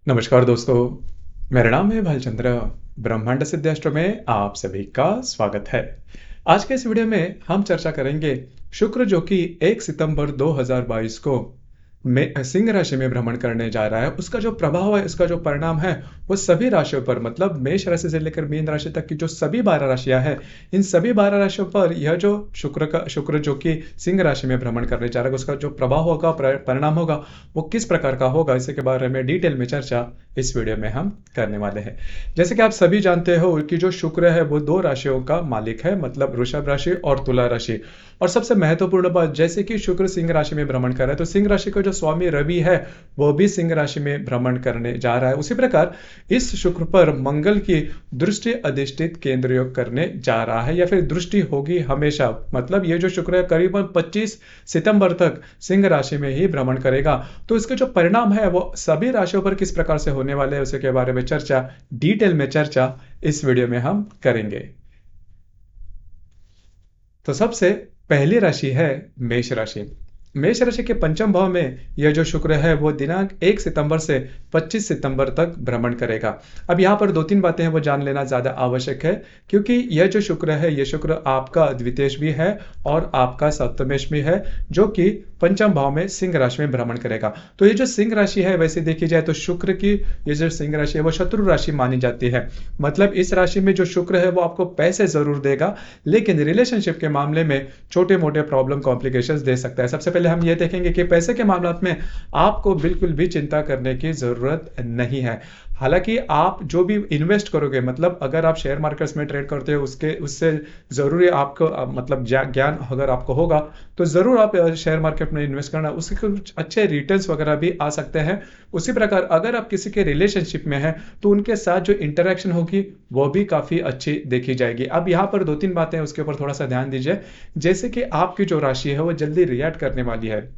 नमस्कार दोस्तों, मेरा नाम है भालचंद्र। ब्रह्मांड सिद्धाष्ट्र में आप सभी का स्वागत है। आज के इस वीडियो में हम चर्चा करेंगे शुक्र जो कि 1 सितंबर 2022 को सिंह राशि में भ्रमण करने जा रहा है। उसका जो प्रभाव है, उसका जो परिणाम है, वो सभी राशियों पर मतलब मेष राशि से लेकर मीन राशि तक की जो सभी 12 राशियां हैं, इन सभी 12 राशियों पर यह जो शुक्र जो कि सिंह राशि में भ्रमण करने जा रहा है, उसका जो प्रभाव होगा, परिणाम होगा, वो किस प्रकार का होगा, इसी के बारे में डिटेल में चर्चा इस वीडियो में हम करने वाले हैं। जैसे कि आप सभी जानते हो कि जो शुक्र है वो दो राशियों का मालिक है, मतलब वृषभ राशि और तुला राशि। और सबसे महत्वपूर्ण बात, जैसे कि शुक्र सिंह राशि में भ्रमण कर रहा है, तो सिंह राशि का जो स्वामी रवि है वो भी सिंह राशि में भ्रमण करने जा रहा है। उसी प्रकार इस शुक्र पर मंगल की दृष्टि अधिष्ठित केंद्र योग करने जा रहा है, या फिर दृष्टि होगी हमेशा। मतलब ये जो शुक्र है करीबन 25 सितंबर तक सिंह राशि में ही भ्रमण करेगा। तो इसके जो परिणाम है वो सभी राशियों पर किस प्रकार से होने वाले हैं, उसके बारे में चर्चा, डिटेल में चर्चा इस वीडियो में हम करेंगे। तो सबसे पहली राशि है मेष राशि। मेष राशि के पंचम भाव में यह जो शुक्र है वो दिनांक 1 सितंबर से 25 सितंबर तक भ्रमण करेगा। अब यहाँ पर दो तीन बातें हैं वो जान लेना ज्यादा आवश्यक है, क्योंकि यह जो शुक्र है, यह शुक्र आपका द्वितीयेश भी है और आपका सप्तमेश भी है, जो कि पंचम भाव में सिंह राशि में भ्रमण करेगा। तो ये जो सिंह राशि है, वैसे देखी जाए तो शुक्र की ये जो सिंह राशि है वो शत्रु राशि मानी जाती है। मतलब इस राशि में जो शुक्र है वो आपको पैसे जरूर देगा, लेकिन रिलेशनशिप के मामले में छोटे मोटे प्रॉब्लम कॉम्प्लिकेशंस दे सकता है। सबसे पहले हम ये देखेंगे कि पैसे के मामले में आपको बिल्कुल भी चिंता करने की जरूरत नहीं है। हालांकि आप जो भी इन्वेस्ट करोगे, मतलब अगर आप शेयर मार्केट्स में ट्रेड करते हो, उसके उससे जरूरी आपको मतलब ज्ञान अगर आपको होगा तो जरूर आप शेयर मार्केट में इन्वेस्ट करना, उसके कुछ अच्छे रिटर्न्स वगैरह भी आ सकते हैं। उसी प्रकार अगर आप किसी के रिलेशनशिप में हैं तो उनके साथ जो इंटरेक्शन होगी वो भी काफी अच्छी देखी जाएगी। अब यहाँ पर दो तीन बातें उसके ऊपर थोड़ा सा ध्यान दीजिए। जैसे कि आपकी जो राशि है वो जल्दी रिएक्ट करने वाली है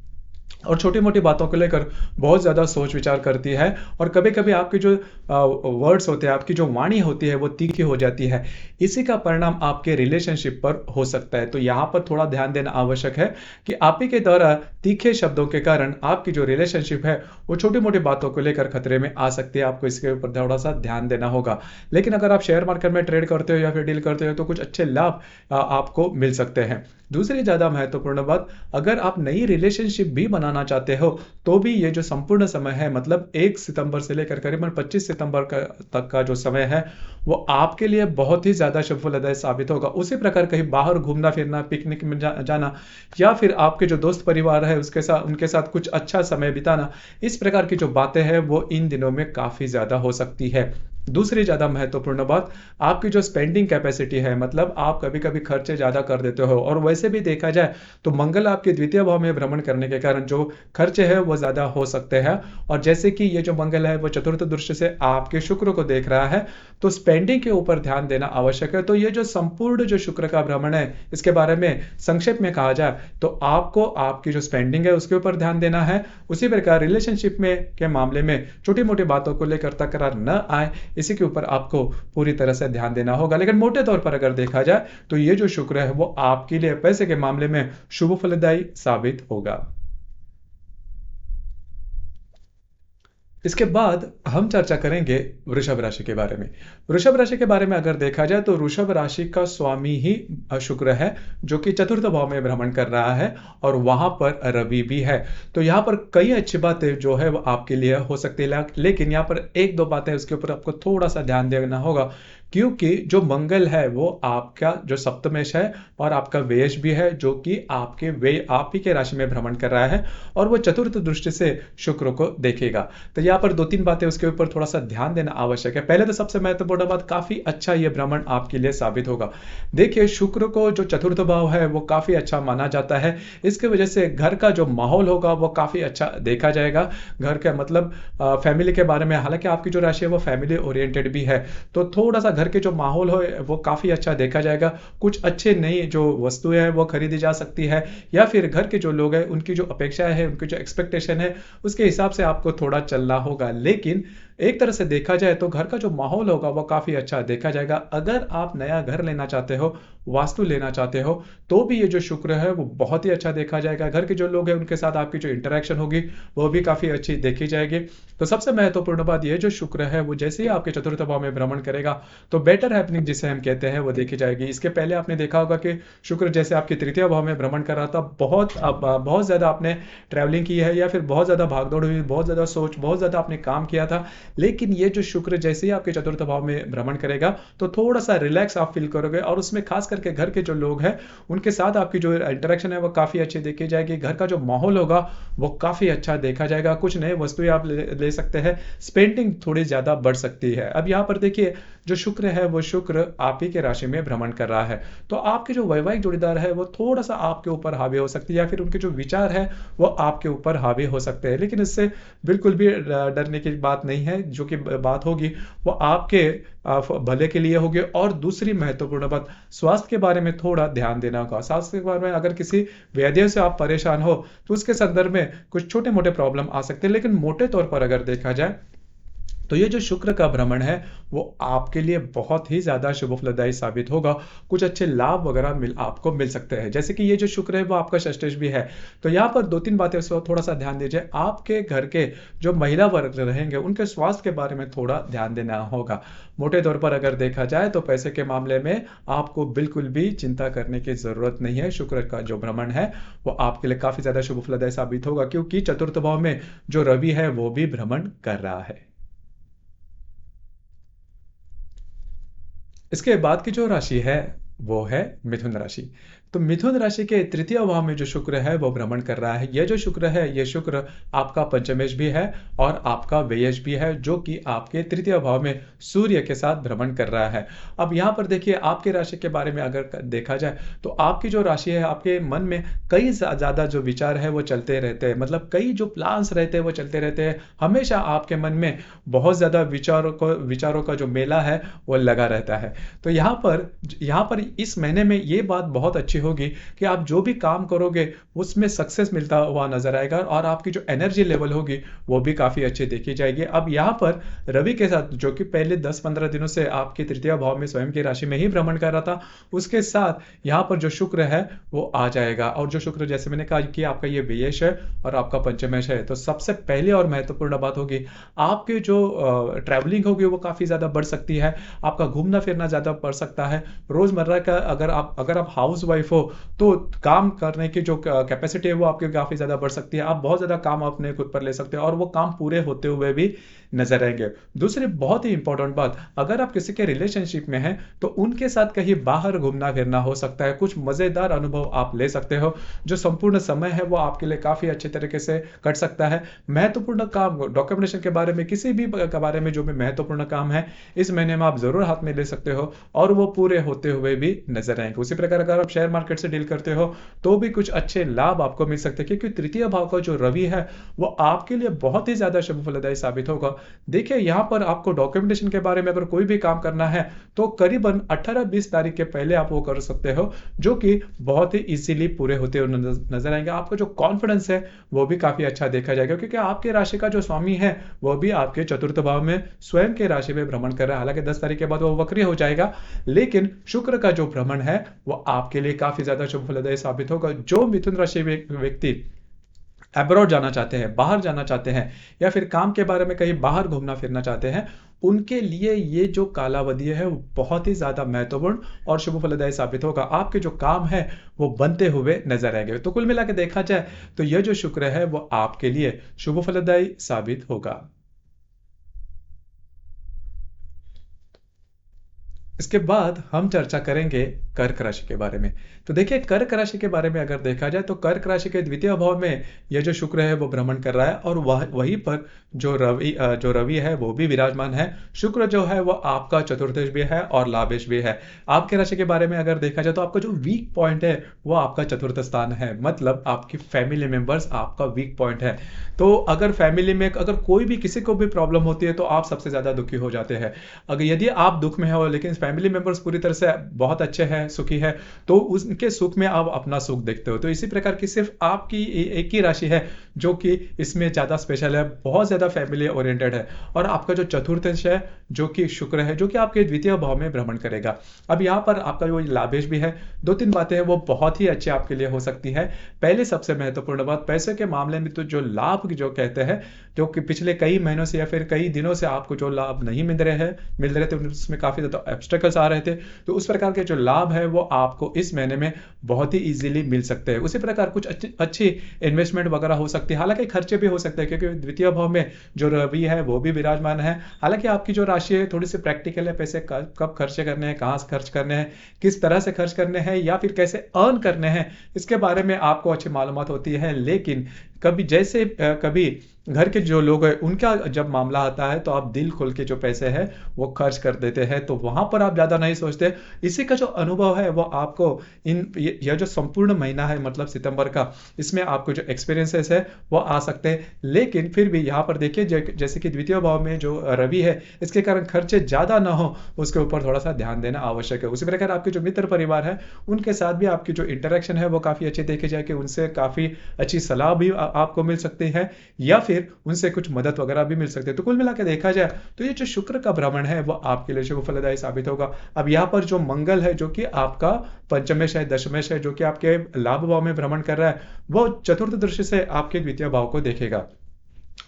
और छोटी मोटी बातों को लेकर बहुत ज्यादा सोच विचार करती है, और कभी कभी आपके जो वर्ड्स होते हैं, आपकी जो वाणी होती है वो तीखी हो जाती है। इसी का परिणाम आपके रिलेशनशिप पर हो सकता है। तो यहाँ पर थोड़ा ध्यान देना आवश्यक है कि आप ही के द्वारा तीखे शब्दों के कारण आपकी जो रिलेशनशिप है वो छोटी मोटी बातों को लेकर खतरे में आ सकती है। आपको इसके ऊपर थोड़ा सा ध्यान देना होगा। लेकिन अगर आप शेयर मार्केट में ट्रेड करते हो या फिर डील करते हो तो कुछ अच्छे लाभ आपको मिल सकते हैं। दूसरी ज्यादा महत्वपूर्ण बात, अगर आप नई रिलेशनशिप भी बनाना चाहते हो तो भी ये जो संपूर्ण समय है, मतलब 1 सितंबर से लेकर करीबन 25 सितंबर तक का जो समय है वो आपके लिए बहुत ही ज्यादा शुभफलदायक साबित होगा। उसी प्रकार कहीं बाहर घूमना फिरना, पिकनिक में जाना, या फिर आपके जो दोस्त परिवार है उसके साथ, उनके साथ कुछ अच्छा समय बिताना, इस प्रकार की जो बातें हैं वो इन दिनों में काफी ज्यादा हो सकती है। दूसरी ज्यादा महत्वपूर्ण बात, आपकी जो स्पेंडिंग कैपेसिटी है, मतलब आप कभी कभी खर्चे ज्यादा कर देते हो, और वैसे भी देखा जाए तो मंगल आपके द्वितीय भाव में भ्रमण करने के कारण जो खर्चे हैं वो ज्यादा हो सकते हैं। और जैसे कि ये जो मंगल है वो चतुर्थ दृष्टि से आपके शुक्र को देख रहा है, तो स्पेंडिंग के ऊपर ध्यान देना आवश्यक है। तो ये जो संपूर्ण जो शुक्र का भ्रमण है, इसके बारे में संक्षेप में कहा जाए तो आपको आपकी जो स्पेंडिंग है उसके ऊपर ध्यान देना है। उसी प्रकार रिलेशनशिप में के मामले में छोटी मोटी बातों को लेकर तकरार न आए, इसी के ऊपर आपको पूरी तरह से ध्यान देना होगा। लेकिन मोटे तौर पर अगर देखा जाए तो ये जो शुक्र है वो आपके लिए पैसे के मामले में शुभ फलदायी साबित होगा। इसके बाद हम चर्चा करेंगे वृषभ राशि के बारे में। वृषभ राशि के बारे में अगर देखा जाए तो वृषभ राशि का स्वामी ही शुक्र है, जो कि चतुर्थ भाव में भ्रमण कर रहा है, और वहां पर रवि भी है। तो यहाँ पर कई अच्छी बातें जो है वो आपके लिए हो सकती है, लेकिन यहाँ पर एक दो बातें उसके ऊपर आपको थोड़ा सा ध्यान देना होगा, क्योंकि जो मंगल है वो आपका जो सप्तमेश है और आपका व्यय भी है, जो कि आपके व्यय आप ही के राशि में भ्रमण कर रहा है, और वो चतुर्थ दृष्टि से शुक्र को देखेगा। तो यहाँ पर दो तीन बातें उसके ऊपर थोड़ा सा ध्यान देना आवश्यक है। पहले तो सबसे महत्वपूर्ण बात, काफी अच्छा ये भ्रमण आपके लिए साबित होगा। देखिए, शुक्र को जो चतुर्थ भाव है वो काफी अच्छा माना जाता है। इसकी वजह से घर का जो माहौल होगा वो काफी अच्छा देखा जाएगा। घर का मतलब फैमिली के बारे में, हालांकि आपकी जो राशि है वो फैमिली ओरिएंटेड भी है, तो थोड़ा सा घर के जो माहौल हो वो काफ़ी अच्छा देखा जाएगा। कुछ अच्छे नई जो वस्तुएँ हैं वो खरीदी जा सकती है, या फिर घर के जो लोग हैं उनकी जो अपेक्षाएँ हैं, उनकी जो एक्सपेक्टेशन है, उसके हिसाब से आपको थोड़ा चलना होगा। लेकिन एक तरह से देखा जाए तो घर का जो माहौल होगा वो काफ़ी अच्छा देखा जाएगा। अगर आप नया घर लेना चाहते हो, वास्तु लेना चाहते हो, तो भी ये जो शुक्र है वो बहुत ही अच्छा देखा जाएगा। घर के जो लोग हैं उनके साथ आपकी जो इंटरैक्शन होगी वो भी काफ़ी अच्छी देखी जाएगी। तो सबसे महत्वपूर्ण बात ये जो शुक्र है वो जैसे ही आपके चतुर्थ भाव में भ्रमण करेगा तो बेटर हैपनिंग जिसे हम कहते हैं वो देखी जाएगी। इसके पहले आपने देखा होगा कि शुक्र जैसे आपके तृतीय भाव में भ्रमण कर रहा था, बहुत ज़्यादा आपने ट्रैवलिंग की है, या फिर बहुत ज़्यादा भागदौड़ हुई, बहुत ज़्यादा सोच, बहुत ज़्यादा आपने काम किया था। लेकिन ये जो शुक्र जैसे ही आपके चतुर्थ भाव में भ्रमण करेगा तो थोड़ा सा रिलैक्स आप फील करोगे, और उसमें खास करके घर के जो लोग हैं उनके साथ आपकी जो इंटरेक्शन है वो काफ़ी अच्छी देखी जाएगी। घर का जो माहौल होगा वो काफ़ी अच्छा देखा जाएगा। कुछ नए वस्तुएं आप ले सकते हैं। स्पेंडिंग थोड़ी ज़्यादा बढ़ सकती है। अब यहाँ पर देखिए जो शुक्र है वो शुक्र आप ही के राशि में भ्रमण कर रहा है, तो आपके जो वैवाहिक जोड़ीदार है वो थोड़ा सा आपके ऊपर हावी हो सकती है, या फिर उनके जो विचार है वो आपके ऊपर हावी हो सकते हैं। लेकिन इससे बिल्कुल भी डरने की बात नहीं है। जो कि बात होगी वो आपके भले के लिए होगी। और दूसरी महत्वपूर्ण बात, स्वास्थ्य के बारे में थोड़ा ध्यान देना होगा। स्वास्थ्य के बारे में अगर किसी व्याधियों से आप परेशान हो तो उसके संदर्भ में कुछ छोटे मोटे प्रॉब्लम आ सकते हैं, लेकिन मोटे तौर पर अगर देखा जाए तो ये जो शुक्र का भ्रमण है वो आपके लिए बहुत ही ज़्यादा शुभ फलदायी साबित होगा। कुछ अच्छे लाभ वगैरह आपको मिल सकते हैं। जैसे कि ये जो शुक्र है वो आपका षष्ठेश भी है। तो यहाँ पर दो तीन बातें उसको थोड़ा सा ध्यान दीजिए। आपके घर के जो महिला वर्ग रहेंगे उनके स्वास्थ्य के बारे में थोड़ा ध्यान देना होगा। मोटे तौर पर अगर देखा जाए तो पैसे के मामले में आपको बिल्कुल भी चिंता करने की ज़रूरत नहीं है। शुक्र का जो भ्रमण है वो आपके लिए काफ़ी ज़्यादा शुभ फलदायी साबित होगा, क्योंकि चतुर्थ भाव में जो रवि है वो भी भ्रमण कर रहा है। इसके बाद की जो राशि है वो है मिथुन राशि। तो मिथुन राशि के तृतीय भाव में जो शुक्र है वो भ्रमण कर रहा है। यह जो शुक्र है ये शुक्र आपका पंचमेश भी है और आपका व्ययश भी है, जो कि आपके तृतीय भाव में सूर्य के साथ भ्रमण कर रहा है। अब यहाँ पर देखिए आपके राशि के बारे में अगर देखा जाए तो आपकी जो राशि है, आपके मन में कई ज़्यादा जो विचार है वो चलते रहते हैं। मतलब कई जो प्लान्स रहते हैं वो चलते रहते हैं। हमेशा आपके मन में बहुत ज़्यादा विचारों का जो मेला है वो लगा रहता है। तो यहाँ पर इस महीने में ये बात बहुत अच्छी होगी कि आप जो भी काम करोगे उसमें सक्सेस मिलता हुआ नजर आएगा, और आपकी जो एनर्जी लेवल होगी वो भी काफी अच्छी देखी जाएगी। अब यहाँ पर रवि के साथ, जो कि पहले 10-15 दिनों से आपके तृतीय भाव में स्वयं की राशि में ही भ्रमण कर रहा था, उसके साथ यहाँ पर जो शुक्र है वो आ जाएगा। और जो शुक्र जैसे मैंने कहा कि आपका ये व्ययश है और आपका पंचमेश है, तो सबसे पहले और महत्वपूर्ण बात होगी आपकी जो ट्रैवलिंग होगी वो काफी ज्यादा बढ़ सकती है। आपका घूमना फिरना ज्यादा बढ़ सकता है। रोजमर्रा का अगर आप हाउस वाइफ हो तो काम करने की जो कैपेसिटी है वो आपकी काफी ज्यादा बढ़ सकती है। आप बहुत ज्यादा काम अपने खुद पर ले सकते हो और वो काम पूरे होते हुए भी नजर आएंगे। दूसरी बहुत ही इंपॉर्टेंट बात, अगर आप किसी के रिलेशनशिप में हैं तो उनके साथ कहीं बाहर घूमना फिरना हो सकता है। कुछ मजेदार अनुभव आप ले सकते हो। जो संपूर्ण समय है वो आपके लिए काफी अच्छे तरीके से कट सकता है। महत्वपूर्ण काम, डॉक्यूमेंटेशन के बारे में, किसी भी के बारे में जो भी महत्वपूर्ण काम है इस महीने में आप जरूर हाथ में ले सकते हो, और वो पूरे होते हुए भी नजर आएंगे। उसी प्रकार अगर आप शेयर मार्केट से डील करते हो तो भी कुछ अच्छे लाभ आपको मिल सकते हैं, क्योंकि तृतीय भाव का जो रवि है वो आपके लिए बहुत ही ज्यादा शुभ फलदायी साबित होगा। देखिए यहाँ पर आपको डॉक्यूमेंटेशन के बारे में अगर कोई भी काम करना है तो करीबन 18-20 तारीख के पहले आप वो कर सकते हो, जो कि बहुत ही इजीली पूरे होते हुए नजर आएंगे। आपका जो कॉन्फिडेंस है वो भी काफी अच्छा देखा जाएगा, क्योंकि आपके राशि का जो स्वामी है वो भी आपके चतुर्थ भाव में स्वयं के राशि में भ्रमण कर रहा है। हालांकि 10 तारीख के बाद वो वक्री हो जाएगा, लेकिन शुक्र का जो भ्रमण है वो आपके लिए काफी ज्यादा शुभ फलदायी साबित होगा। जो मिथुन राशि व्यक्ति अब्रॉड जाना चाहते हैं, बाहर जाना चाहते हैं, या फिर काम के बारे में कहीं बाहर घूमना फिरना चाहते हैं, उनके लिए ये जो कालावधि है वो बहुत ही ज्यादा महत्वपूर्ण और शुभ फलदायी साबित होगा। आपके जो काम है वो बनते हुए नजर आएंगे। तो कुल मिला के देखा जाए तो यह जो शुक्र है वो आपके लिए शुभ फलदायी साबित होगा। इसके बाद हम चर्चा करेंगे कर्क राशि के बारे में। तो देखिए कर्क राशि के बारे में अगर देखा जाए तो कर्क राशि के द्वितीय भाव में यह जो शुक्र है वो भ्रमण कर रहा है और वहीं पर जो रवि है वो भी विराजमान है। शुक्र जो है वो आपका चतुर्थेश भी है और लाभेश भी है। आपके राशि के बारे में अगर देखा जाए तो आपका जो वीक पॉइंट है वो आपका चतुर्थ स्थान है, मतलब आपकी फैमिली मेंबर्स आपका वीक पॉइंट है। तो अगर फैमिली में अगर कोई भी किसी को भी प्रॉब्लम होती है तो आप सबसे ज्यादा दुखी हो जाते हैं। अगर यदि आप दुख में हो लेकिन फैमिली मेंबर्स पूरी तरह से बहुत अच्छे हैं, सुखी है, तो उनके सुख में आप अपना सुख देखते हो। तो इसी प्रकार की सिर्फ आपकी एक ही राशि है जो कि इसमें ज्यादा स्पेशल है, बहुत ज्यादा फैमिली ओरिएंटेड है। और आपका जो चतुर्थेश है जो कि शुक्र है, जो कि आपके द्वितीय भाव में भ्रमण करेगा। अब यहाँ पर आपका जो लाभेश भी है, दो तीन बातें हैं वो बहुत ही अच्छी आपके लिए हो सकती है। पहले सबसे महत्वपूर्ण बात, पैसे के मामले में तो जो लाभ जो कहते हैं, जो कि पिछले कई महीनों से या फिर कई दिनों से आपको जो लाभ नहीं मिल रहे थे, उसमें काफी ज्यादा ऑब्स्टेकल्स आ रहे थे, तो उस प्रकार के जो लाभ है वो आपको इस महीने में बहुत ही इजीली मिल सकते हैं। उसी प्रकार कुछ अच्छी इन्वेस्टमेंट वगैरह हो सकती है, हालांकि खर्चे भी हो सकते हैं क्योंकि द्वितीय भाव में जो रवि है वो भी विराजमान है। हालांकि आपकी जो राशि है थोड़ी सी प्रैक्टिकल है, पैसे कब खर्चे करने हैं, कहाँ खर्च करने हैं, किस तरह से खर्च करने हैं या फिर कैसे अर्न करने हैं, इसके बारे में आपको अच्छी मालूमात होती है। लेकिन कभी घर के जो लोग हैं उनका जब मामला आता है तो आप दिल खोल के जो पैसे हैं वो खर्च कर देते हैं, तो वहां पर आप ज्यादा नहीं सोचते। इसी का जो अनुभव है वो आपको यह जो संपूर्ण महीना है मतलब सितंबर का, इसमें आपको जो एक्सपीरियंसेस है वो आ सकते हैं। लेकिन फिर भी यहाँ पर देखिए जैसे कि द्वितीय भाव में जो रवि है, इसके कारण खर्चे ज्यादा ना हो उसके ऊपर थोड़ा सा ध्यान देना आवश्यक है। उसी प्रकार आपके जो मित्र परिवार है उनके साथ भी आपकी जो इंटरेक्शन है वो काफी अच्छी देखी जाए कि उनसे काफी अच्छी सलाह भी आपको मिल सकती है या फिर उनसे कुछ मदद वगैरह भी मिल सकती है। तो कुल मिलाकर देखा जाए तो ये जो शुक्र का भ्रमण है वो आपके लिए शुभ फलदायी साबित होगा। अब यहाँ पर जो मंगल है जो कि आपका पंचमेश है, दशमेश है, जो कि आपके लाभ भाव में भ्रमण कर रहा है, वो चतुर्थ दृष्टि से आपके द्वितीय भाव को देखेगा।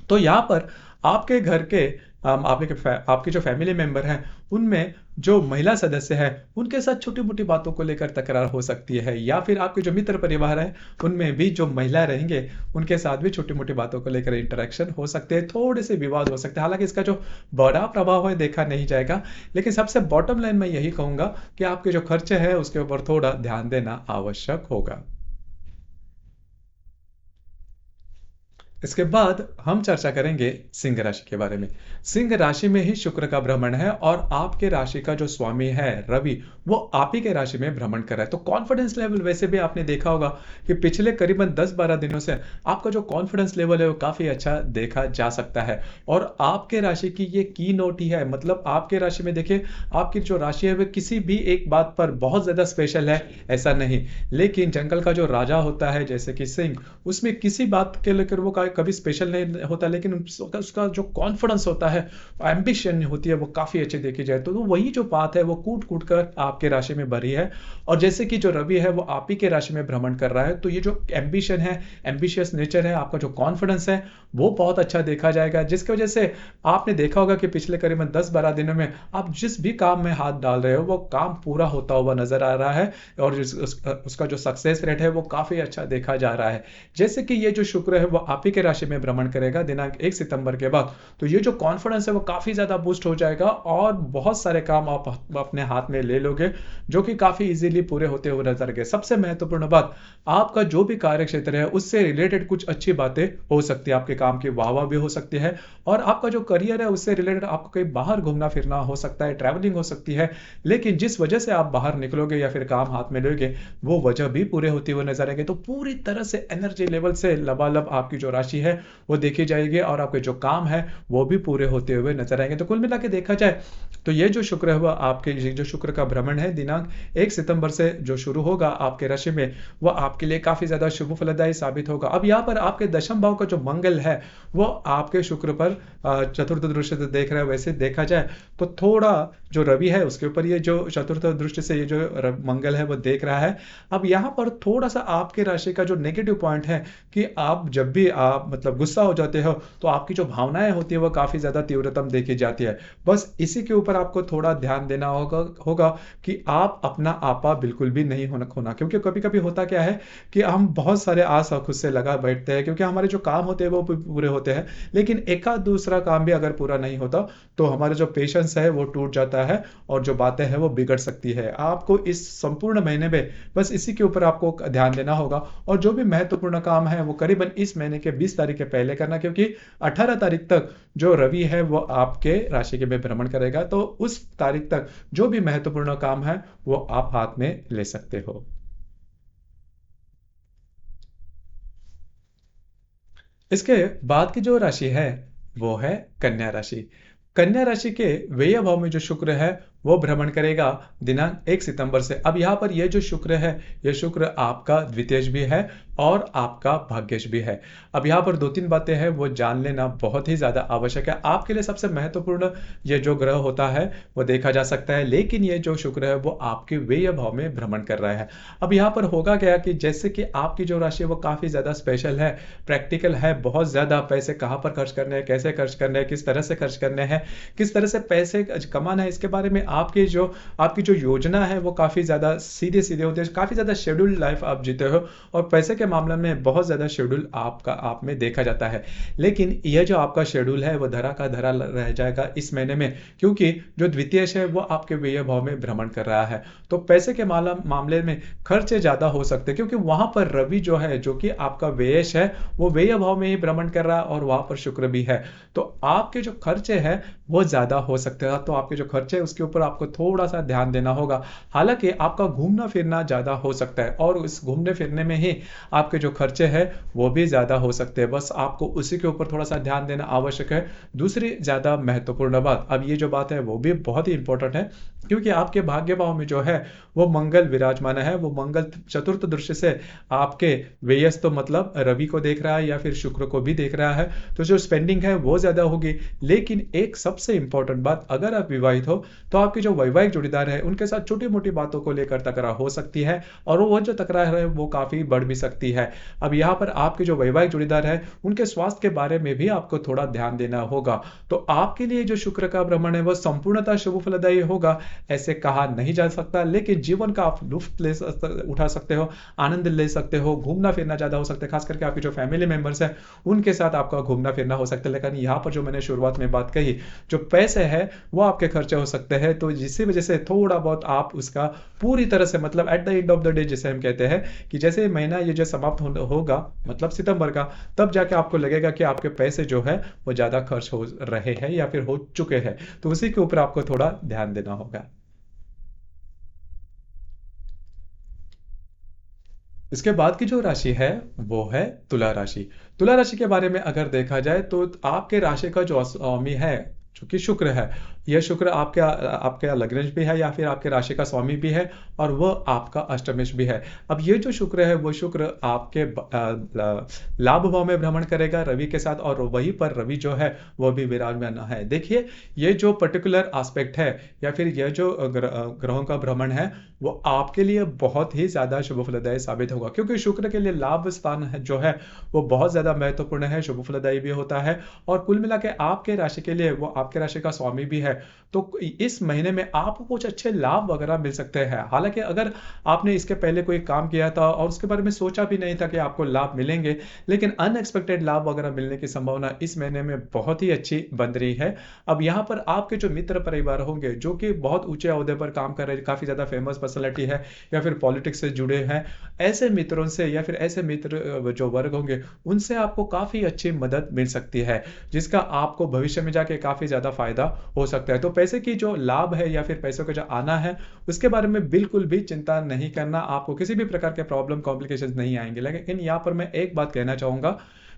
तो यहाँ पर आपके घर के आपके जो फैमिली मेंबर हैं उनमें जो महिला सदस्य है उनके साथ छोटी मोटी बातों को लेकर तकरार हो सकती है, या फिर आपके जो मित्र परिवार है उनमें भी जो महिला रहेंगे उनके साथ भी छोटी मोटी बातों को लेकर इंटरेक्शन हो सकते हैं, थोड़े से विवाद हो सकते हैं। हालांकि इसका जो बड़ा प्रभाव है देखा नहीं जाएगा, लेकिन सबसे बॉटम लाइन में यही कहूंगा कि आपके जो खर्चे हैं उसके ऊपर थोड़ा ध्यान देना आवश्यक होगा। इसके बाद हम चर्चा करेंगे सिंह राशि के बारे में। सिंह राशि में ही शुक्र का भ्रमण है और आपके राशि का जो स्वामी है रवि, वो आप ही के राशि में भ्रमण कर रहा है। तो कॉन्फिडेंस लेवल वैसे भी आपने देखा होगा कि पिछले करीबन 10-12 दिनों से आपका जो कॉन्फिडेंस लेवल है वो काफी अच्छा देखा जा सकता है। और आपके राशि की ये की नोट ही है, मतलब आपके राशि में देखिए आपकी जो राशि है वो किसी भी एक बात पर बहुत ज्यादा स्पेशल है ऐसा नहीं, लेकिन जंगल का जो राजा होता है जैसे कि सिंह, उसमें किसी बात के लेकर वो कभी स्पेशल नहीं होता, लेकिन उसका जो कॉन्फिडेंस होता है, एम्बिशन होती है, वो काफी अच्छी देखी जाए तो वही जो बात है वो कूट कूट कर आपके राशि में भरी है। और जैसे कि जो रवि है वो आप ही के राशि में भ्रमण कर रहा है, तो ये जो एम्बिशन है, एम्बिशियस नेचर है, आपका जो कॉन्फिडेंस है वो बहुत अच्छा देखा जाएगा, जिसकी वजह से आपने देखा होगा कि पिछले करीबन 10-12 दिनों में आप जिस भी काम में हाथ डाल रहे हो वो काम पूरा होता हुआ नजर आ रहा है और उसका जो सक्सेस रेट है वो काफी अच्छा देखा जा रहा है। जैसे कि ये जो शुक्र है वो आप ही के राशि में भ्रमण करेगा दिनांक 1 सितंबर के बाद, तो ये जो कॉन्फिडेंस है वो काफी ज्यादा बूस्ट हो जाएगा और बहुत सारे काम आप अपने हाथ में ले लोगे जो कि काफी इजीली पूरे होते हुए नजर आएंगे। सबसे महत्वपूर्ण बात, आपका जो भी कार्य क्षेत्र है उससे रिलेटेड कुछ अच्छी बातें हो सकती है, आपके काम की वाहवाह भी हो सकती है, और आपका जो करियर है उससे रिलेटेड आपको कहीं बाहर घूमना फिरना हो सकता है, ट्रैवलिंग हो सकती है, लेकिन जिस वजह से आप बाहर निकलोगे या फिर काम हाथ में लोगे वो वजह भी पूरे होते हुए नजर आएंगे। तो पूरी तरह से एनर्जी लेवल से लबालब आपकी जो राशि है वो देखी जाएगी और आपके जो काम है वो भी पूरे होते हुए नजर आएंगे। तो कुल मिला के देखा जाए तो ये जो शुक्र है आपके जो शुक्र का भ्रमण है दिनांक 1 सितंबर से जो शुरू होगा आपके राशि में, वो आपके लिए काफी ज्यादा शुभ फलदायी साबित होगा। अब यहाँ पर आपके दशम भाव का जो मंगल है वो आपके शुक्र पर चतुर्थ दृष्टि से देख रहा है। वैसे देखा जाए तो थोड़ा जो रवि है उसके ऊपर ये जो चतुर्थ दृष्टि से ये जो मंगल है वो देख रहा है। अब यहाँ पर थोड़ा सा आपके राशि का जो नेगेटिव पॉइंट है कि आप जब भी आप मतलब गुस्सा हो जाते हो तो आपकी जो भावनाएं होती है वो काफी ज्यादा तीव्रतम देखी जाती है। बस इसी के ऊपर आपको थोड़ा ध्यान देना होगा कि आप अपना आपा बिल्कुल भी नहीं होना खोना, क्योंकि कभी कभी होता क्या है कि हम बहुत सारे आस और खुद से लगा बैठते हैं, क्योंकि हमारे जो काम होते हैं वो पूरे होते हैं, लेकिन एक आध दूसरा काम भी अगर पूरा नहीं होता तो हमारा जो पेशेंस है वो टूट जाता है और जो बातें हैं वो बिगड़ सकती है। आपको इस संपूर्ण महीने में बस इसी के ऊपर आपको ध्यान देना होगा, और जो भी महत्वपूर्ण काम है वो करीबन इस महीने के 20 तारीख के पहले करना, क्योंकि 18 तारीख तक जो रवि है वो आपके राशि के में भ्रमण करेगा, तो उस तारीख तक जो भी महत्वपूर्ण काम है वो आप हाथ में ले सकते हो। इसके बाद की जो राशि है वो है कन्या राशि। कन्या राशि के व्यय भाव में जो शुक्र है वो भ्रमण करेगा दिनांक 1 सितंबर से। अब यहाँ पर ये जो शुक्र है, ये शुक्र आपका द्वितेज भी है और आपका भाग्येश भी है। अब यहाँ पर दो तीन बातें हैं वो जान लेना बहुत ही ज्यादा आवश्यक है। आपके लिए सबसे महत्वपूर्ण ये जो ग्रह होता है वो देखा जा सकता है, लेकिन ये जो शुक्र है वो आपके व्यय भाव में भ्रमण कर रहा है। अब यहाँ पर होगा क्या कि जैसे कि आपकी जो राशि है वो काफी ज्यादा स्पेशल है, प्रैक्टिकल है, बहुत ज्यादा पैसे कहाँ पर खर्च करने हैं, कैसे खर्च करने हैं, किस तरह से खर्च करने हैं, किस तरह से पैसे कमाना है, इसके बारे में आपकी जो योजना है वो काफी ज्यादा सीधे सीधे होते हैं, काफी ज्यादा शेड्यूल्ड लाइफ आप जीते हो, और पैसे के मामले में बहुत ज्यादा शेड्यूल आपका आप में देखा जाता है। लेकिन यह जो आपका शेड्यूल है वो धरा का धरा रह जाएगा इस महीने में, क्योंकि जो द्वितीय है वो आपके व्यय भाव में भ्रमण कर रहा है। तो पैसे के मामले में खर्चे ज्यादा हो सकते हैं, क्योंकि वहां पर रवि जो है जो कि आपका व्ययश है वो व्यय भाव में ही भ्रमण कर रहा है, और वहां पर शुक्र भी है। तो आपके जो खर्चे हैं वो ज्यादा हो सकते हैं, तो आपके जो खर्चे हैं उसके ऊपर आपको थोड़ा सा ध्यान देना होगा। हालांकि आपका घूमना फिरना ज्यादा हो सकता है, और उस घूमने फिरने में ही आपके जो खर्चे हैं वो भी ज्यादा हो सकते हैं। बस आपको उसी के ऊपर थोड़ा सा ध्यान देना आवश्यक है। दूसरी ज्यादा महत्वपूर्ण बात, अब ये जो बात है वो भी बहुत ही इंपॉर्टेंट है, क्योंकि आपके भाग्य भाव में जो है वो मंगल विराजमान है। वो मंगल चतुर्थ दृष्टि से आपके व्ययस तो मतलब रवि को देख रहा है या फिर शुक्र को भी देख रहा है, तो जो स्पेंडिंग है वो ज्यादा होगी। लेकिन एक सबसे इंपॉर्टेंट बात, अगर आप विवाहित हो तो आपके जो वैवाहिक जोड़ीदार है उनके साथ छोटी मोटी बातों को लेकर तकरार हो सकती है, और वो जो तकरार है वो काफी बढ़ भी सकती है। अब यहाँ पर आपके जो वैवाहिक जोड़ीदार है उनके स्वास्थ्य के बारे में भी आपको थोड़ा ध्यान देना होगा। तो आपके लिए जो शुक्र का भ्रमण है वो संपूर्णतः शुभ फलदायी होगा ऐसे कहा नहीं जा सकता, लेकिन जीवन का आप लुत्फ उठा सकते हो, आनंद ले सकते हो, घूमना फिरना ज्यादा हो सकता है, खास करके आपके जो फैमिली मेंबर्स हैं उनके साथ आपका घूमना फिरना हो सकता है। लेकिन यहाँ पर जो मैंने शुरुआत में बात कही, जो पैसे है वो आपके खर्चे हो सकते हैं, तो जिसकी वजह से थोड़ा बहुत आप उसका पूरी तरह से मतलब at the end of the day जिसे हम कहते हैं कि जैसे महीना ये जो समाप्त होगा मतलब सितंबर का, तब जाके आपको लगेगा कि आपके पैसे जो है वो ज्यादा खर्च हो रहे हैं या फिर हो चुके हैं, तो उसी के ऊपर आपको थोड़ा ध्यान देना होगा। इसके बाद की जो राशि है वो है तुला राशि। तुला राशि के बारे में अगर देखा जाए तो आपके राशि का जो स्वामी है जो कि शुक्र है, यह शुक्र आपके आपके लग्नेश भी है या फिर आपके राशि का स्वामी भी है, और वह आपका अष्टमेश भी है। अब ये जो शुक्र है वो शुक्र आपके लाभ भाव में भ्रमण करेगा रवि के साथ, और वहीं पर रवि जो है वह भी विराजमान है। देखिए ये जो पर्टिकुलर एस्पेक्ट है या फिर यह जो ग्रहों का भ्रमण है वो आपके लिए बहुत ही ज्यादा शुभ फलदायी साबित होगा, क्योंकि शुक्र के लिए लाभ स्थान है जो है वो बहुत ज्यादा महत्वपूर्ण है, शुभ फलदायी भी होता है, और कुल मिला के आपके राशि के लिए वो आपके राशि का स्वामी भी है। तो इस महीने में आपको कुछ अच्छे लाभ वगैरह मिल सकते हैं। हालांकि अगर आपने इसके पहले कोई काम किया था और उसके बारे में सोचा भी नहीं था कि आपको लाभ मिलेंगे, लेकिन अनएक्सपेक्टेड लाभ वगैरह मिलने की संभावना इस महीने में बहुत ही अच्छी बन रही है। अब यहाँ पर आपके जो मित्र परिवार होंगे जो कि बहुत ऊंचे ओहदे पर काम कर रहे हैं, काफी ज्यादा फेमस पर्सनालिटी है या फिर पॉलिटिक्स से जुड़े हैं, ऐसे मित्रों से या फिर ऐसे मित्र जो वर्ग होंगे उनसे आपको काफी अच्छी मदद मिल सकती है, जिसका आपको भविष्य में जाके काफी ज्यादा फायदा हो सकता है। तो पैसे की जो लाभ है या फिर पैसों का जो आना है उसके बारे में बिल्कुल भी चिंता नहीं करना, आपको किसी भी प्रकार के प्रॉब्लम कॉम्प्लिकेशंस नहीं आएंगे। लेकिन यहाँ पर मैं एक बात कहना चाहूंगा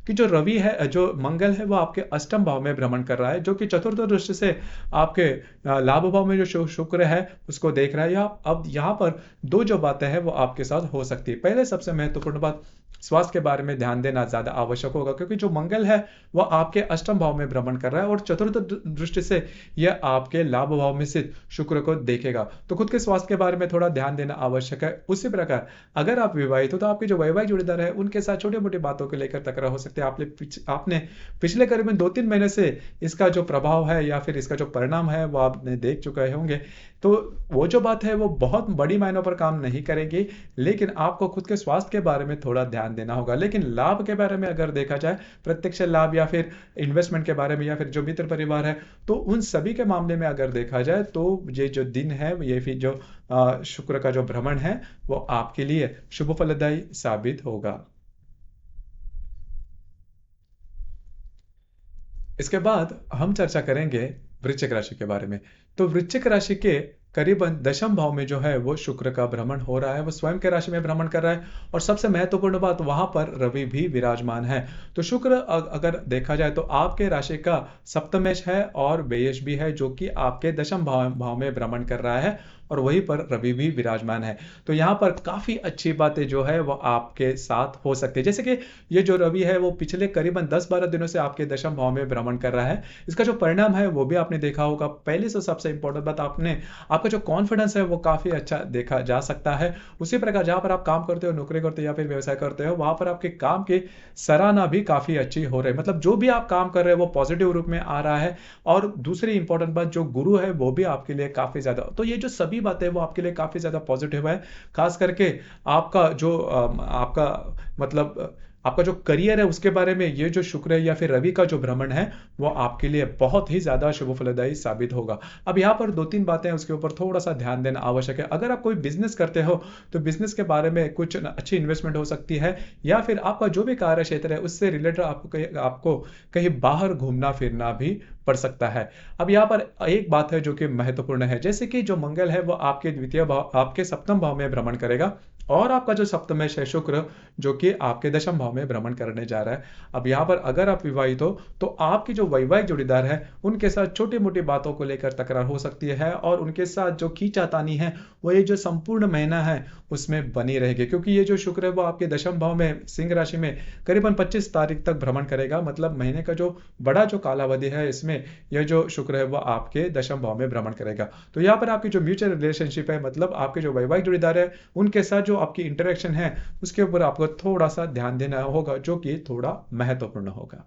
कि जो रवि है जो मंगल है वो आपके अष्टम भाव में भ्रमण कर रहा है, जो कि चतुर्थ दृष्टि से आपके लाभ भाव में जो शुक्र है उसको देख रहा है। अब यहाँ पर दो जो बातें हैं वो आपके साथ हो सकती है। पहले सबसे महत्वपूर्ण बात, स्वास्थ्य के बारे में ध्यान देना ज़्यादा आवश्यक होगा, क्योंकि जो मंगल है वह आपके अष्टम भाव में भ्रमण कर रहा है और चतुर्थ दृष्टि से यह आपके लाभ भाव में स्थित शुक्र को देखेगा। तो खुद के स्वास्थ्य के बारे में थोड़ा ध्यान देना आवश्यक है। उसी प्रकार अगर आप विवाहित हो तो आपके जो वैवाहिक जोड़ीदार है उनके साथ छोटी मोटी बातों को लेकर तकरार हो सकती है। आपने पिछले करीबन 2-3 महीने से इसका जो प्रभाव है या फिर इसका जो परिणाम है वो आपने देख चुके होंगे। तो वो जो बात है वो बहुत बड़ी मायनों पर काम नहीं करेगी, लेकिन आपको खुद के स्वास्थ्य के बारे में थोड़ा ध्यान देना होगा। लेकिन लाभ के बारे में अगर देखा जाए, प्रत्यक्ष लाभ या फिर इन्वेस्टमेंट के बारे में या फिर जो मित्र परिवार है, तो उन सभी के मामले में अगर देखा जाए तो ये जो दिन है, ये फिर जो शुक्र का जो भ्रमण है वो आपके लिए शुभ फलदायी साबित होगा। इसके बाद हम चर्चा करेंगे वृश्चिक राशि के बारे में। तो वृश्चिक राशि के करीबन दशम भाव में जो है वो शुक्र का भ्रमण हो रहा है, वो स्वयं के राशि में भ्रमण कर रहा है और सबसे महत्वपूर्ण बात, वहां पर रवि भी विराजमान है। तो शुक्र अगर देखा जाए तो आपके राशि का सप्तमेश है और व्ययश भी है, जो कि आपके दशम भाव में भ्रमण कर रहा है और वहीं पर रवि भी विराजमान है। तो यहाँ पर काफी अच्छी बातें जो है वो आपके साथ हो सकती है। जैसे कि ये जो रवि है वो पिछले करीबन 10-12 दिनों से आपके दशम भाव में भ्रमण कर रहा है। इसका जो परिणाम है वो भी आपने देखा होगा। पहले से सबसे इंपॉर्टेंट बात, आपका जो कॉन्फिडेंस है वो काफी अच्छा देखा जा सकता है। उसी प्रकार जहां पर आप काम करते हो, नौकरी करते हो या फिर व्यवसाय करते हो, वहां पर आपके काम की सराहना भी काफी अच्छी हो रही है। मतलब जो भी आप काम कर रहे हो वो पॉजिटिव रूप में आ रहा है। और दूसरी इंपॉर्टेंट बात, जो गुरु है वो भी आपके लिए काफी ज्यादा, तो ये जो सभी बातें वो आपके लिए काफी ज्यादा पॉजिटिव है। खास करके आपका जो आपका मतलब आपका जो करियर है उसके बारे में ये जो शुक्र है या फिर रवि का जो भ्रमण है वो आपके लिए बहुत ही ज्यादा शुभ फलदायी साबित होगा। अब यहाँ पर 2-3 बातें हैं, उसके ऊपर थोड़ा सा ध्यान देना आवश्यक है। अगर आप कोई बिजनेस करते हो तो बिजनेस के बारे में कुछ अच्छी इन्वेस्टमेंट हो सकती है, या फिर आपका जो भी कार्य क्षेत्र है उससे रिलेटेड आपको कहीं बाहर घूमना फिरना भी पड़ सकता है। अब यहाँ पर एक बात है जो कि महत्वपूर्ण है, जैसे कि जो मंगल है वो आपके द्वितीय भाव, आपके सप्तम भाव में भ्रमण करेगा और आपका जो सप्तमेश है शुक्र, जो कि आपके दशम भाव में भ्रमण करने जा रहा है। अब यहाँ पर अगर आप विवाहित हो तो आपकी जो वैवाहिक जोड़ीदार है उनके साथ छोटी मोटी बातों को लेकर तकरार हो सकती है और उनके साथ जो खींचातानी है वो ये जो संपूर्ण महीना है उसमें बनी रहेगी, क्योंकि ये जो शुक्र है वो आपके दशम भाव में सिंह राशि में करीबन 25 तारीख तक भ्रमण करेगा। मतलब महीने का जो बड़ा जो कालावधि है इसमें यह जो शुक्र है वो आपके दशम भाव में भ्रमण करेगा। तो यहाँ पर आपकी जो म्यूचुअल रिलेशनशिप है, मतलब आपके जो वैवाहिक जोड़ीदार है उनके साथ जो आपकी इंटरेक्शन है उसके ऊपर आपको थोड़ा सा ध्यान देना होगा, जो कि थोड़ा महत्वपूर्ण होगा।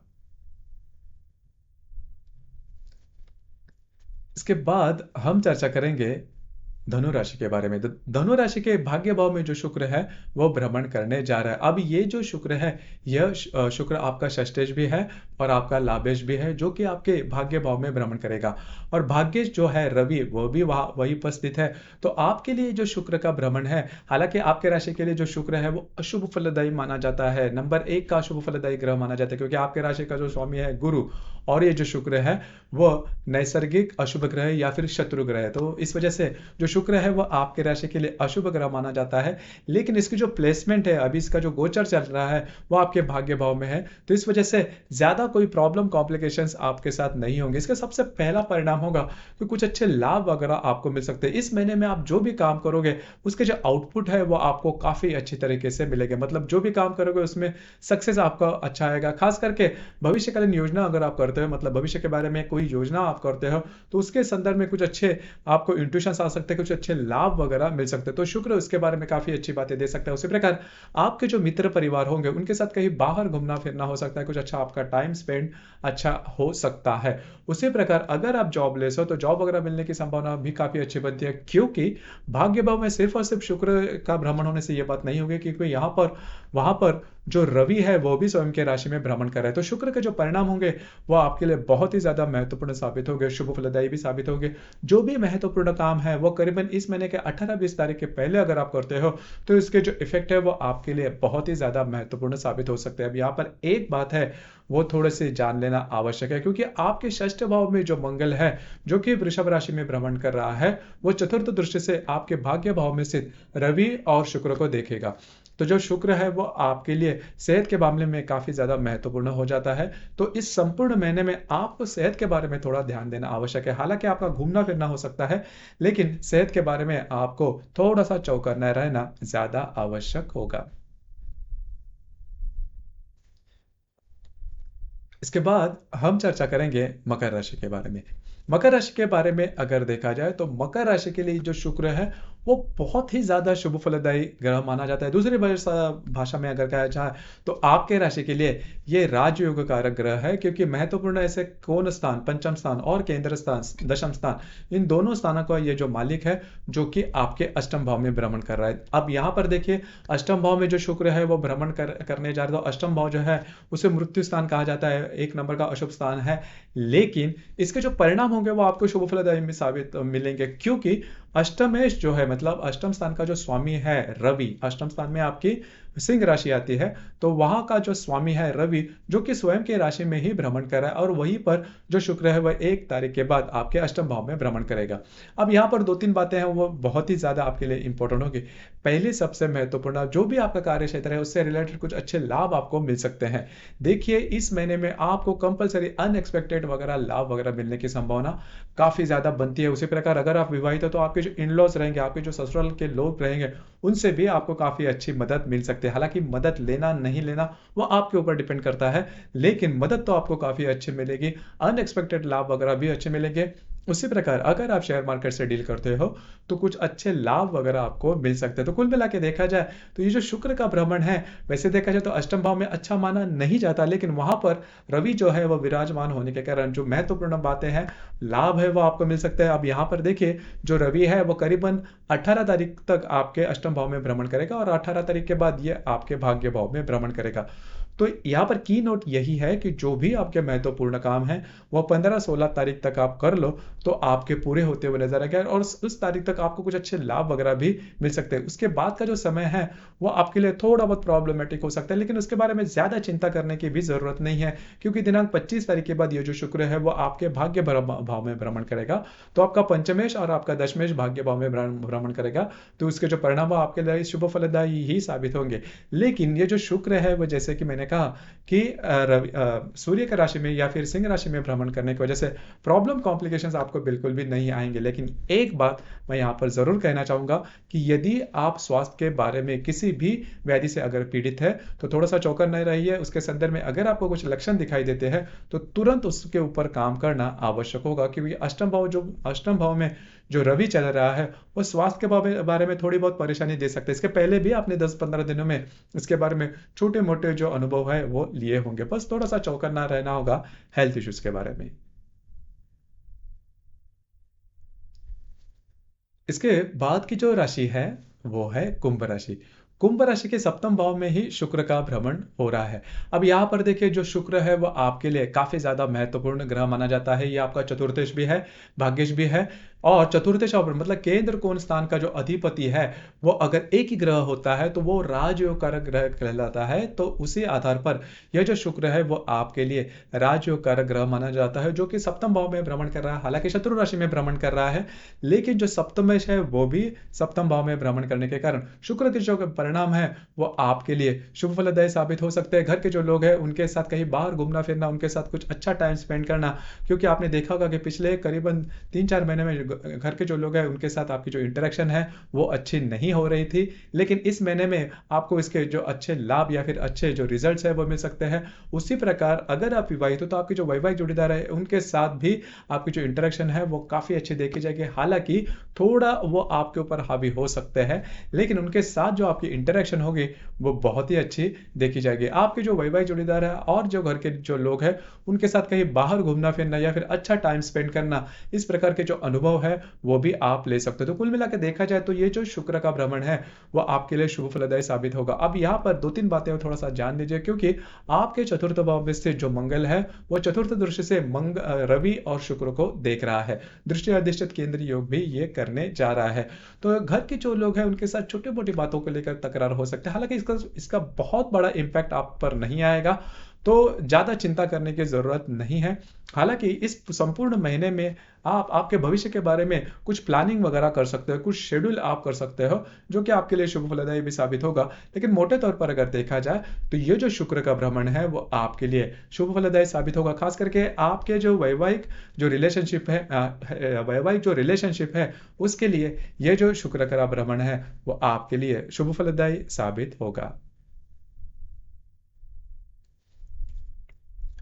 इसके बाद हम चर्चा करेंगे धनु राशि के बारे में। तो धनु राशि के भाग्य भाव में जो शुक्र है वो भ्रमण करने जा रहा है। अब ये जो शुक्र है यह शुक्र आपका षष्ठेश भी है और आपका लाभेश भी है, जो कि आपके भाग्य भाव में भ्रमण करेगा। और भाग्येश जो है रवि वो भी वही उपस्थित है। तो आपके लिए जो शुक्र का भ्रमण है, हालांकि आपके राशि के लिए जो शुक्र है वो अशुभ फलदायी माना जाता है, नंबर 1 का अशुभ फलदायी ग्रह माना जाता है, क्योंकि आपके राशि का जो स्वामी है गुरु, और ये जो शुक्र है वो नैसर्गिक अशुभ ग्रह है या फिर शत्रु ग्रह है। तो इस वजह से जो शुक्र है वो आपके राशि के लिए अशुभ ग्रह माना जाता है। लेकिन इसकी जो प्लेसमेंट है, अभी इसका जो गोचर चल रहा है वो आपके भाग्य भाव में है, तो इस वजह से ज्यादा कोई प्रॉब्लम कॉम्प्लिकेशंस आपके साथ नहीं होंगे। इसका सबसे पहला परिणाम होगा कि कुछ अच्छे लाभ वगैरह आपको मिल सकते हैं। इस महीने में आप जो भी काम करोगे उसके जो आउटपुट है वो आपको काफी अच्छी तरीके से मिलेगा। मतलब जो भी काम करोगे उसमें सक्सेस आपका अच्छा आएगा। खास करके भविष्यकालीन योजना अगर आप करते हो, मतलब भविष्य के बारे में कोई योजना आप करते हो, तो उसके संदर्भ में कुछ अच्छे आपको इंट्यूशंस आ सकते हैं, कुछ अच्छे लाभ वगैरह मिल सकते हैं। तो शुक्र उसके बारे में काफी अच्छी बातें दे सकता है। उसी प्रकार आपके जो मित्र परिवार होंगे उनके साथ कहीं बाहर घूमना फिरना हो सकता है, कुछ अच्छा आपका टाइम स्पेंड अच्छा हो सकता है। उसी प्रकार अगर आप जॉबलेस हो तो जॉब वगैरह मिलने की संभावना भी काफी अच्छी बनती है, क्योंकि भाग्य भाव में सिर्फ और सिर्फ शुक्र का भ्रमण होने से यह बात नहीं होगी, क्योंकि यहाँ पर वहां पर जो रवि है वो भी स्वयं के राशि में भ्रमण कर रहा है। तो शुक्र के जो परिणाम होंगे वो आपके लिए बहुत ही ज्यादा महत्वपूर्ण साबित होंगे, शुभ फलदायी भी साबित होंगे। जो भी महत्वपूर्ण काम है वो करीबन इस महीने के 18-20 तारीख के पहले अगर आप करते हो तो इसके जो इफेक्ट है वो आपके लिए बहुत ही ज्यादा महत्वपूर्ण साबित हो सकते हैं। अब यहाँ पर एक बात है वो थोड़े से जान लेना आवश्यक है, क्योंकि आपके षष्ठ भाव में जो मंगल है जो कि वृषभ राशि में भ्रमण कर रहा है, वो चतुर्थ दृष्टि से आपके भाग्य भाव में स्थित रवि और शुक्र को देखेगा। तो जो शुक्र है वो आपके लिए सेहत के मामले में काफी ज्यादा महत्वपूर्ण हो जाता है। तो इस संपूर्ण महीने में आपको सेहत के बारे में थोड़ा ध्यान देना आवश्यक है। हालांकि आपका घूमना फिरना हो सकता है, लेकिन सेहत के बारे में आपको थोड़ा सा चौकन्ना रहना ज्यादा आवश्यक होगा। इसके बाद हम चर्चा करेंगे मकर राशि के बारे में। मकर राशि के बारे में अगर देखा जाए तो मकर राशि के लिए जो शुक्र है वो बहुत ही ज़्यादा शुभ फलदायी ग्रह माना जाता है। दूसरी भाषा में अगर कहा जाए तो आपके राशि के लिए ये राजयोग कारक ग्रह है, क्योंकि महत्वपूर्ण ऐसे कोण स्थान, पंचम स्थान और केंद्र स्थान, दशम स्थान, इन दोनों स्थानों का ये जो मालिक है जो कि आपके अष्टम भाव में भ्रमण कर रहा है। अब यहाँ पर देखिए, अष्टम भाव में जो शुक्र है वो भ्रमण करने जा रहा है, तो अष्टम भाव जो है उसे मृत्यु स्थान कहा जाता है, एक नंबर का अशुभ स्थान है। लेकिन इसके जो परिणाम होंगे वो आपको शुभ फलदायी में साबित मिलेंगे, क्योंकि अष्टमेश जो है, मतलब अष्टम स्थान का जो स्वामी है रवि, अष्टम स्थान में आपकी सिंह राशि आती है, तो वहां का जो स्वामी है रवि, जो कि स्वयं के राशि में ही भ्रमण कर रहा है, और वहीं पर जो शुक्र है वह 1 तारीख के बाद आपके अष्टम भाव में भ्रमण करेगा। अब यहाँ पर 2-3 बातें हैं वो बहुत ही ज्यादा आपके लिए इंपॉर्टेंट होगी। पहली सबसे महत्वपूर्ण, जो भी आपका कार्य क्षेत्र है उससे रिलेटेड कुछ अच्छे लाभ आपको मिल सकते हैं। देखिए, इस महीने में आपको कंपलसरी अनएक्सपेक्टेड वगैरह लाभ वगैरह मिलने की संभावना काफी ज्यादा बनती है। उसी प्रकार अगर आप विवाहित हो तो आपके जो इन लॉज रहेंगे, आपके जो ससुराल के लोग रहेंगे, उनसे भी आपको काफी अच्छी मदद मिल सकती है। हालांकि मदद लेना नहीं लेना वो आपके ऊपर डिपेंड करता है, लेकिन मदद तो आपको काफी अच्छी मिलेगी, अनएक्सपेक्टेड लाभ वगैरह भी अच्छे मिलेंगे। उसी प्रकार अगर आप शेयर मार्केट से डील करते हो तो कुछ अच्छे लाभ वगैरह आपको मिल सकते हैं। तो कुल मिला के देखा जाए तो ये जो शुक्र का भ्रमण है, वैसे देखा जाए तो अष्टम भाव में अच्छा माना नहीं जाता, लेकिन वहां पर रवि जो है वो विराजमान होने के कारण जो महत्वपूर्ण बातें हैं, लाभ है, वो आपको मिल सकते हैं। अब यहाँ पर देखिए, जो रवि है वो करीबन 18 तारीख तक आपके अष्टम भाव में भ्रमण करेगा, और 18 तारीख के बाद ये आपके भाग्य भाव में भ्रमण करेगा। तो यहाँ पर की नोट यही है कि जो भी आपके महत्वपूर्ण काम है वो 15-16 तारीख तक आप कर लो तो आपके पूरे होते हुए नजर आएगा, और उस तारीख तक आपको कुछ अच्छे लाभ वगैरह भी मिल सकते हैं। उसके बाद का जो समय है वो आपके लिए थोड़ा बहुत प्रॉब्लमेटिक हो सकता है, लेकिन उसके बारे में ज्यादा चिंता करने की भी जरूरत नहीं है, क्योंकि दिनांक 25 तारीख के बाद ये जो शुक्र है वो आपके भाग्य भाव में भ्रमण करेगा, तो आपका पंचमेश और आपका दशमेश भाग्य भाव में भ्रमण करेगा, तो उसके जो परिणाम आपके लिए शुभ फलदायी ही साबित होंगे। लेकिन ये जो शुक्र है वो, जैसे कि मैंने कहा कि सूर्य की राशि में या फिर सिंह राशि में भ्रमण करने की वजह से प्रॉब्लम कॉम्प्लिकेशंस आपको बिल्कुल भी नहीं आएंगे। लेकिन एक बात मैं यहाँ पर जरूर कहना चाहूंगा कि यदि आप स्वास्थ्य के बारे में किसी भी व्याधि से अगर पीड़ित है तो थोड़ा सा चौकन्ना रहिए। उसके संदर्भ में अगर आपको कुछ लक्षण दिखाई देते हैं तो तुरंत उसके ऊपर काम करना आवश्यक होगा, क्योंकि अष्टम भाव में जो रवि चल रहा है वो स्वास्थ्य के बारे में थोड़ी बहुत परेशानी दे सकते हैं। इसके पहले भी आपने 10-15 दिनों में इसके बारे में छोटे मोटे जो अनुभव है वो लिए होंगे, बस थोड़ा सा चौकन्ना रहना होगा हेल्थ इश्यूज के बारे में। इसके बाद की जो राशि है वो है कुंभ राशि। कुंभ राशि के सप्तम भाव में ही शुक्र का भ्रमण हो रहा है। अब यहाँ पर देखिए, जो शुक्र है वो आपके लिए काफी ज्यादा महत्वपूर्ण ग्रह माना जाता है। ये आपका चतुर्थेश भी है, भाग्येश भी है, और चतुर्थेश और मतलब केंद्र कोण स्थान का जो अधिपति है वो अगर एक ही ग्रह होता है तो वो राजयोग कारक ग्रह कहलाता है। तो उसी आधार पर यह जो शुक्र है वो आपके लिए राजयोग कारक ग्रह माना जाता है, जो कि सप्तम भाव में भ्रमण कर रहा है। हालांकि शत्रु राशि में भ्रमण कर रहा है, लेकिन जो सप्तमेश है वो भी सप्तम भाव में भ्रमण करने के कारण शुक्र के जो परिणाम है वो आपके लिए शुभ फलदायी साबित हो सकते हैं। घर के जो लोग हैं उनके साथ कहीं बाहर घूमना फिरना, उनके साथ कुछ अच्छा टाइम स्पेंड करना, क्योंकि आपने देखा होगा कि पिछले करीबन 3-4 महीने में घर के जो लोग हैं उनके साथ आपकी जो इंटरेक्शन है वो अच्छी नहीं हो रही थी, लेकिन इस महीने में आपको इसके जो अच्छे लाभ या फिर अच्छे जो रिजल्ट्स है वो मिल सकते हैं। उसी प्रकार अगर आप विवाहित हो तो आपकी जो वैवाहिक जोड़ीदार है उनके साथ भी आपकी जो इंटरेक्शन है वो काफी अच्छी देखी जाएगी। हालांकि थोड़ा वो आपके ऊपर हावी हो सकते हैं, लेकिन उनके साथ जो आपकी इंटरेक्शन होगी वो बहुत ही अच्छी देखी जाएगी। आपके जो वैवाहिक जोड़ीदार है और जो घर के जो लोग हैं उनके साथ कहीं बाहर घूमना फिरना या फिर अच्छा टाइम स्पेंड करना, इस प्रकार के जो अनुभव है वो भी आप ले सकते हो। तो कुल मिलाकर देखा जाए तो ये जो शुक्र का भ्रमण है वो आपके लिए शुभ फलदायी साबित होगा। अब यहाँ पर 2-3 बातें थोड़ा सा जान लीजिए, क्योंकि आपके चतुर्थ भाव में से जो मंगल है वो चतुर्थ दृष्टि से रवि और शुक्र को देख रहा है। दृष्टि अधिष्ठित केंद्रीय योग भी ये करने जा रहा है। तो घर के जो लोग हैं उनके साथ छोटी मोटी बातों को लेकर तकरार हो सकता है। हालांकि इसका बहुत बड़ा इंपैक्ट आप पर नहीं आएगा, तो ज्यादा चिंता करने की जरूरत नहीं है। हालांकि इस संपूर्ण महीने में आप आपके भविष्य के बारे में कुछ प्लानिंग वगैरह कर सकते हो, कुछ शेड्यूल आप कर सकते हो, जो कि आपके लिए शुभ फलदायी भी साबित होगा। लेकिन मोटे तौर पर अगर देखा जाए तो ये जो शुक्र का भ्रमण है वो आपके लिए शुभ फलदायी साबित होगा, खास करके आपके जो वैवाहिक जो रिलेशनशिप है उसके लिए ये जो शुक्र का भ्रमण है वो आपके लिए शुभ फलदायी साबित होगा।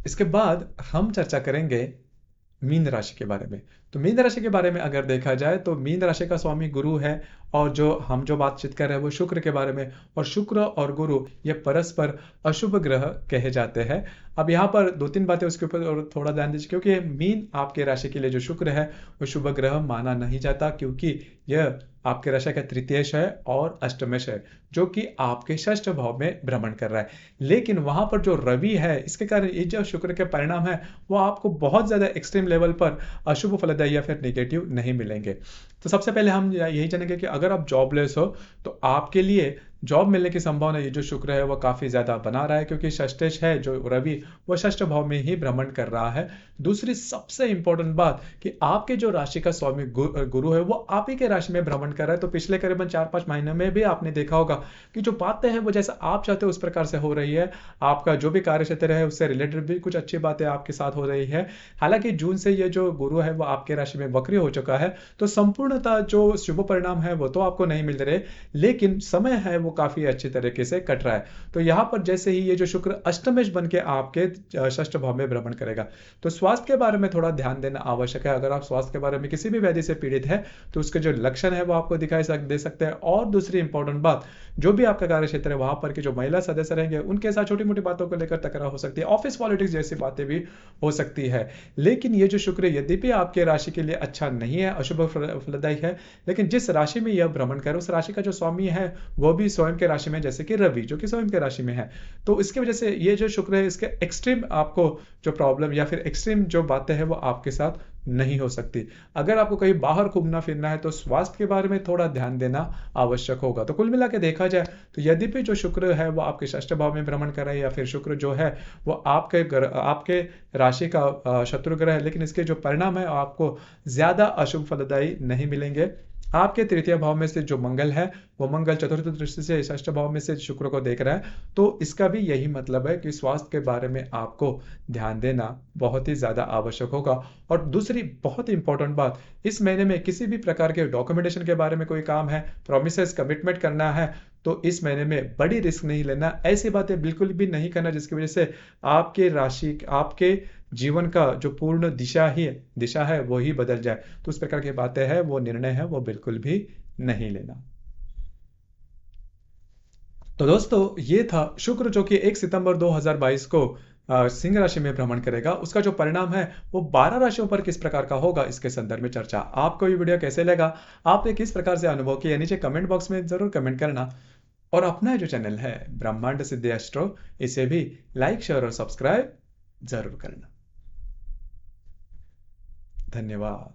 इसके बाद हम चर्चा करेंगे मीन राशि के बारे में। तो मीन राशि के बारे में अगर देखा जाए तो मीन राशि का स्वामी गुरु है, और जो बातचीत कर रहे हैं वो शुक्र के बारे में। और शुक्र और गुरु ये परस्पर अशुभ ग्रह कहे जाते हैं। अब यहाँ पर दो तीन बातें उसके ऊपर और थोड़ा ध्यान दीजिए, क्योंकि मीन आपके राशि के लिए जो शुक्र है वो शुभ ग्रह माना नहीं जाता, क्योंकि यह आपके राशि का तृतीयेश है और अष्टमेश है, जो कि आपके षष्ठ भाव में भ्रमण कर रहा है। लेकिन वहां पर जो रवि है, इसके कारण ये जो शुक्र के परिणाम है वो आपको बहुत ज्यादा एक्सट्रीम लेवल पर अशुभ फलदायी या फिर नेगेटिव नहीं मिलेंगे। तो सबसे पहले हम यही जानेंगे कि अगर आप जॉबलेस हो तो आपके लिए जॉब मिलने की संभावना ये जो शुक्र है वो काफी ज्यादा बना रहा है, क्योंकि षष्ठेश है जो रवि वो षष्ठ भाव में ही भ्रमण कर रहा है। दूसरी सबसे इंपॉर्टेंट बात कि आपके जो राशि का स्वामी गुरु है वो आप ही के राशि में भ्रमण कर रहा है। तो पिछले करीबन 4-5 महीने में भी आपने देखा होगा कि जो बातें हैं वो जैसा आप चाहते हो उस प्रकार से हो रही है। आपका जो भी कार्य क्षेत्र है उससे रिलेटेड भी कुछ अच्छी बातें आपके साथ हो रही है। हालांकि जून से ये जो गुरु है वो आपके राशि में वक्री हो चुका है, तो संपूर्णतः जो शुभ परिणाम है वो तो आपको नहीं मिल रहे, लेकिन समय है वो काफी अच्छी तरीके से कट रहा है। तो यहां पर जैसे ही ये जो शुक्र अष्टमेश बन के आपके षष्ठ भाव में भ्रमण करेगा, तो स्वास्थ्य के बारे में थोड़ा ध्यान देना आवश्यक है। अगर आप स्वास्थ्य के बारे में किसी भी व्याधि से पीड़ित है तो उसके जो लक्षण है वो आपको दिखाई दे सकते हैं। और दूसरी इंपॉर्टेंट बात, जो भी आपका कार्य क्षेत्र है वहां पर के जो महिला सदस्य रहेंगे उनके साथ छोटी मोटी बातों को लेकर तकरार हो सकती है, ऑफिस पॉलिटिक्स जैसी बातें भी हो सकती है। लेकिन ये जो शुक्र यद्यपि आपके राशि के लिए अच्छा नहीं है, अशुभ फलदायी है, लेकिन जिस राशि में यह भ्रमण करे उस राशि का जो स्वामी है वो भी स्वयं के राशि में, जैसे कि रवि जो कि स्वयं के राशि में है। तो इसकी वजह से ये जो शुक्र है इसके एक्सट्रीम आपको जो प्रॉब्लम या फिर एक्सट्रीम जो बातें हैं वो आपके साथ नहीं हो सकती। अगर आपको कहीं बाहर घूमना फिरना है तो स्वास्थ्य के बारे में थोड़ा ध्यान देना आवश्यक होगा। तो कुल मिला के देखा जाए तो यद्यपि जो शुक्र है वो आपके षष्ठ भाव में भ्रमण कर रहा है, या फिर शुक्र जो है वो आपके राशि का शत्रु ग्रह है, लेकिन इसके जो परिणाम है आपको ज्यादा अशुभ फलदायी नहीं मिलेंगे। आपके तृतीय भाव में से जो मंगल है वो मंगल चतुर्थ दृष्टि से षष्ठ भाव में से शुक्र को देख रहा है, तो इसका भी यही मतलब है कि स्वास्थ्य के बारे में आपको ध्यान देना बहुत ही ज्यादा आवश्यक होगा। और दूसरी बहुत ही इंपॉर्टेंट बात, इस महीने में किसी भी प्रकार के डॉक्यूमेंटेशन के बारे में कोई काम है, प्रोमिसेस कमिटमेंट करना है, तो इस महीने में बड़ी रिस्क नहीं लेना, ऐसी बातें बिल्कुल भी नहीं करना जिसकी वजह से आपके राशि आपके जीवन का जो पूर्ण दिशा है वो ही बदल जाए। तो उस प्रकार की बातें हैं, वो निर्णय है वो बिल्कुल भी नहीं लेना। तो दोस्तों ये था शुक्र जो कि 1 सितंबर 2022 को सिंह राशि में भ्रमण करेगा। उसका जो परिणाम है वो 12 राशियों पर किस प्रकार का होगा इसके संदर्भ में चर्चा। आपको ये वीडियो कैसे लगा, आपने किस प्रकार से अनुभव किया, नीचे कमेंट बॉक्स में जरूर कमेंट करना। और अपना जो चैनल है ब्रह्मांड सिद्धि एस्ट्रो, इसे भी लाइक शेयर और सब्सक्राइब जरूर करना। धन्यवाद।